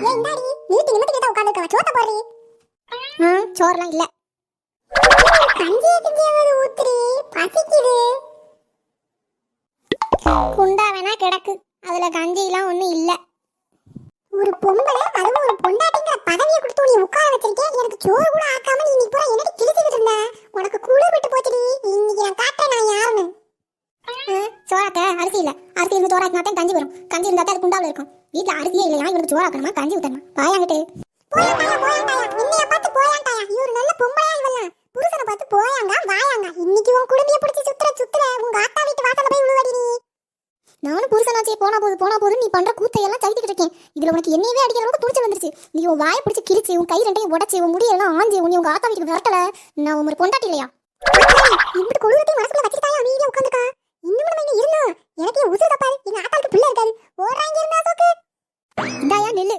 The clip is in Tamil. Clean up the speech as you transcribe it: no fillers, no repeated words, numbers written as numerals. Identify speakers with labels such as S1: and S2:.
S1: ஏய் இந்தாடி நீட்டி நிமித்தி கேட்டா உட்கார்ந்திருக்க சோத்த போறீ.
S2: சோறுலாம் இல்ல.
S1: கஞ்சியை கிஞ்சியாவது ஊத்துறீ பசிக்குது.
S2: குண்டா வேணா கிடக்கு, அதுல கஞ்சிலாம் ஒண்ணும் இல்ல.
S1: ஒரு பொம்பளை அதுவும் ஒரு பொண்டாட்டிங்கிற பதவியை கொடுத்து நீ உட்கார வச்சிருக்கேன். எனக்கு சோறு கூட ஆக்காம நீ பூரா என்னடி கிழிச்சிட்டு இருந்த. உனக்கு குழு விட்டு போச்சுடி. இன்னைக்கு நான் காட்டுறேன் நான் யாருன்னு.
S2: சோறாக்க அரிசி இல்ல. அரிசி இருந்து சோறாக்கினா தான் கஞ்சி வரும். கஞ்சி இருந்தா தான் அது குண்டாவில் இருக்கும். வீட்டுல அரிசியே இல்லையா இவனுக்கு சோறாக்கணுமா கஞ்சி ஊத்தணுமா? பாயாங்கிட்டு
S1: போயாண்டாயா என்னைய பார்த்து போயாண்டாயா. இவரு நல்ல பொம்பளையா இவெல்லாம். புருஷனை பார்த்து போயாங்க வாயாங்க. இன்னைக்கு உன் குடும்பிய பிடிச்சி சுத்துற உங்க ஆத்தா வீட்டு வாசல்ல போய் விழுவாடி நீ.
S2: நானும் புருஷனாச்சே போனா போது நீ பண்ற கூத்தையெல்லாம் சைத்திட்டு இருக்கேன். இதுல உனக்கு என்னையவே அடிக்கிற அளவுக்கு துணிச்சல் வந்துருச்சு. நீ உன் வாயை பிடிச்சி கிழிச்சு உன் கை ரெண்டையும் உடச்சி உன் முடியெல்லாம் ஆஞ்சி உன் உங்க ஆத்தா வீட்டுக்கு விரட்டல. நான் உன் பொண்டாட்டி இல்லையா?
S1: இப்படி கொழுவத்தையும் மனசுக்குள்ள வச்சுட்டாயா அமைதியா உட்காந்துக்கா. இன்னும் நம்ம இங்க இருந்தோம். எனக்கு உசுறு தப்பாரு. எங்க ஆத்தாளுக்கு பிள்ளை இருக்காது. ஓடுறாங்க இருந்தா சோக்கு.
S2: இந்தாயா நெல்லு.